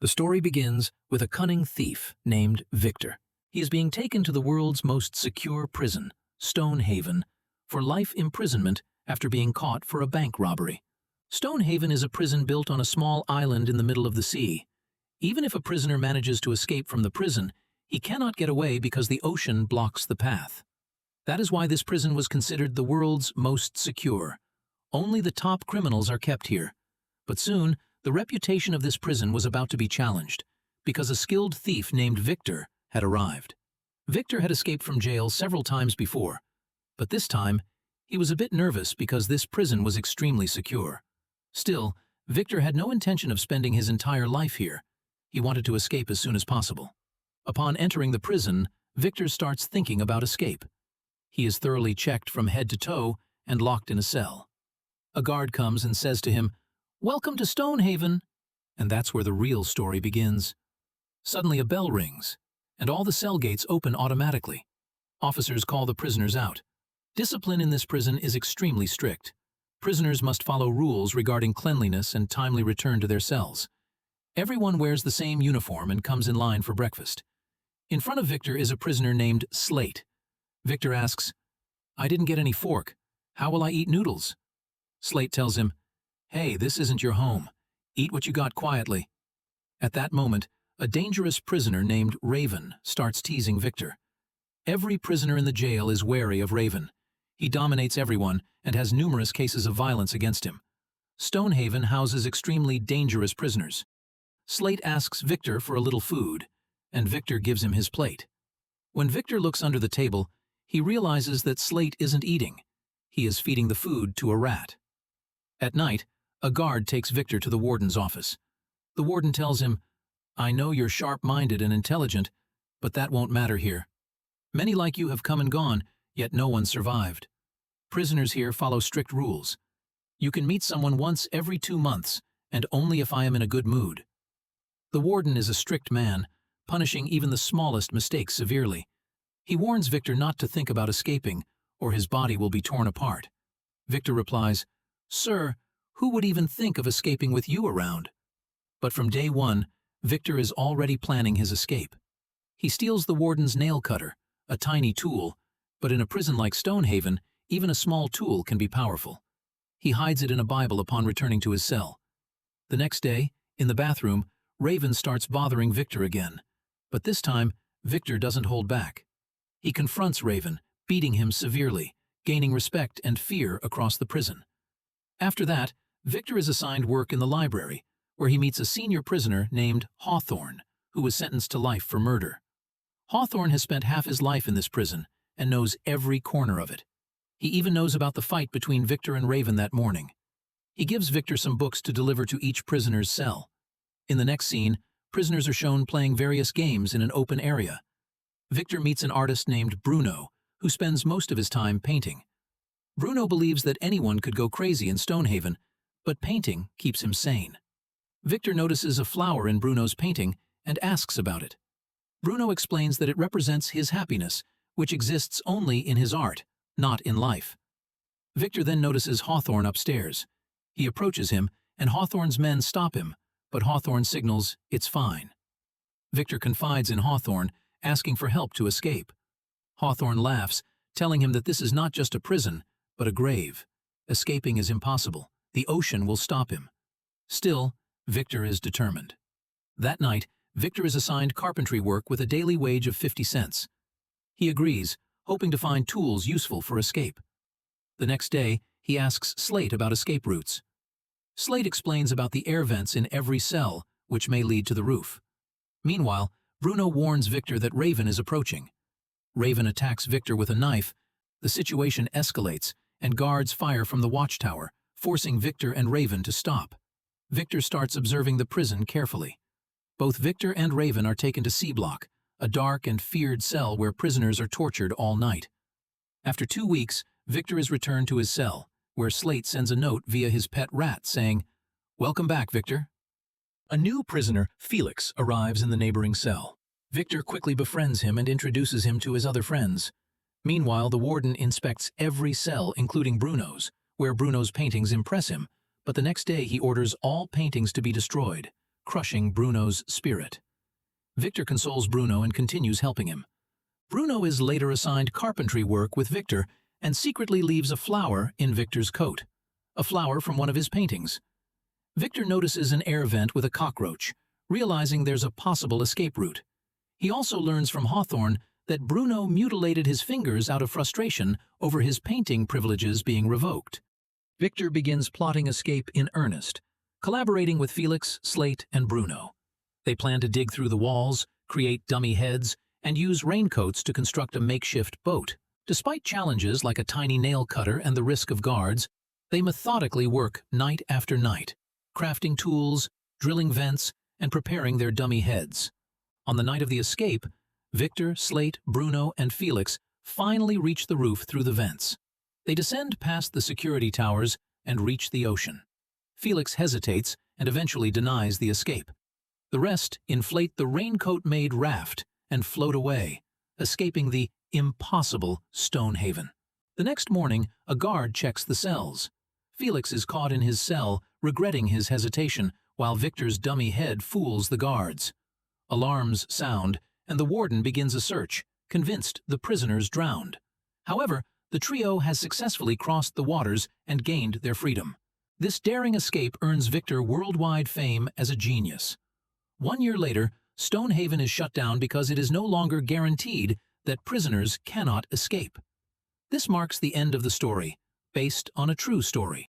The story begins with a cunning thief named Victor. He is being taken to the world's most secure prison, Stonehaven, for life imprisonment after being caught for a bank robbery. Stonehaven is a prison built on a small island in the middle of the sea. Even if a prisoner manages to escape from the prison, he cannot get away because the ocean blocks the path. That is why this prison was considered the world's most secure. Only the top criminals are kept here. But soon, the reputation of this prison was about to be challenged, because a skilled thief named Victor had arrived. Victor had escaped from jail several times before, but this time, he was a bit nervous because this prison was extremely secure. Still, Victor had no intention of spending his entire life here. He wanted to escape as soon as possible. Upon entering the prison, Victor starts thinking about escape. He is thoroughly checked from head to toe and locked in a cell. A guard comes and says to him, "Welcome to Stonehaven." And that's where the real story begins. Suddenly a bell rings, and all the cell gates open automatically. Officers call the prisoners out. Discipline in this prison is extremely strict. Prisoners must follow rules regarding cleanliness and timely return to their cells. Everyone wears the same uniform and comes in line for breakfast. In front of Victor is a prisoner named Slate. Victor asks, "I didn't get any fork. How will I eat noodles?" Slate tells him, "Hey, this isn't your home. Eat what you got quietly." At that moment, a dangerous prisoner named Raven starts teasing Victor. Every prisoner in the jail is wary of Raven. He dominates everyone and has numerous cases of violence against him. Stonehaven houses extremely dangerous prisoners. Slate asks Victor for a little food, and Victor gives him his plate. When Victor looks under the table, he realizes that Slate isn't eating. He is feeding the food to a rat. At night, a guard takes Victor to the warden's office. The warden tells him, "I know you're sharp-minded and intelligent, but that won't matter here. Many like you have come and gone, yet no one survived. Prisoners here follow strict rules. You can meet someone once every 2 months, and only if I am in a good mood." The warden is a strict man, punishing even the smallest mistakes severely. He warns Victor not to think about escaping, or his body will be torn apart. Victor replies, "Sir, who would even think of escaping with you around?" But from day one, Victor is already planning his escape. He steals the warden's nail cutter, a tiny tool, but in a prison like Stonehaven, even a small tool can be powerful. He hides it in a Bible upon returning to his cell. The next day, in the bathroom, Raven starts bothering Victor again, but this time, Victor doesn't hold back. He confronts Raven, beating him severely, gaining respect and fear across the prison. After that, Victor is assigned work in the library, where he meets a senior prisoner named Hawthorne, who was sentenced to life for murder. Hawthorne has spent half his life in this prison and knows every corner of it. He even knows about the fight between Victor and Raven that morning. He gives Victor some books to deliver to each prisoner's cell. In the next scene, prisoners are shown playing various games in an open area. Victor meets an artist named Bruno, who spends most of his time painting. Bruno believes that anyone could go crazy in Stonehaven, but painting keeps him sane. Victor notices a flower in Bruno's painting and asks about it. Bruno explains that it represents his happiness, which exists only in his art, not in life. Victor then notices Hawthorne upstairs. He approaches him, and Hawthorne's men stop him, but Hawthorne signals, "It's fine." Victor confides in Hawthorne, asking for help to escape. Hawthorne laughs, telling him that this is not just a prison, but a grave. Escaping is impossible. The ocean will stop him. Still, Victor is determined. That night, Victor is assigned carpentry work with a daily wage of 50 cents. He agrees, hoping to find tools useful for escape. The next day, he asks Slate about escape routes. Slate explains about the air vents in every cell, which may lead to the roof. Meanwhile, Bruno warns Victor that Raven is approaching. Raven attacks Victor with a knife. The situation escalates, and guards fire from the watchtower, forcing Victor and Raven to stop. Victor starts observing the prison carefully. Both Victor and Raven are taken to C Block, a dark and feared cell where prisoners are tortured all night. After 2 weeks, Victor is returned to his cell, where Slate sends a note via his pet rat saying, "Welcome back, Victor." A new prisoner, Felix, arrives in the neighboring cell. Victor quickly befriends him and introduces him to his other friends. Meanwhile, the warden inspects every cell, including Bruno's, where Bruno's paintings impress him, but the next day he orders all paintings to be destroyed. crushing Bruno's spirit. Victor consoles Bruno and continues helping him. Bruno is later assigned carpentry work with Victor and secretly leaves a flower in Victor's coat, a flower from one of his paintings. Victor notices an air vent with a cockroach, realizing there's a possible escape route. He also learns from Hawthorne that Bruno mutilated his fingers out of frustration over his painting privileges being revoked. Victor begins plotting escape in earnest, collaborating with Felix, Slate, and Bruno. They plan to dig through the walls, create dummy heads, and use raincoats to construct a makeshift boat. Despite challenges like a tiny nail cutter and the risk of guards, they methodically work night after night, crafting tools, drilling vents, and preparing their dummy heads. On the night of the escape, Victor, Slate, Bruno, and Felix finally reach the roof through the vents. They descend past the security towers and reach the ocean. Felix hesitates and eventually denies the escape. The rest inflate the raincoat-made raft and float away, escaping the impossible Stonehaven. The next morning, a guard checks the cells. Felix is caught in his cell, regretting his hesitation, while Victor's dummy head fools the guards. Alarms sound, and the warden begins a search, convinced the prisoners drowned. However, the trio has successfully crossed the waters and gained their freedom. This daring escape earns Victor worldwide fame as a genius. 1 year later, Stonehaven is shut down because it is no longer guaranteed that prisoners cannot escape. This marks the end of the story, based on a true story.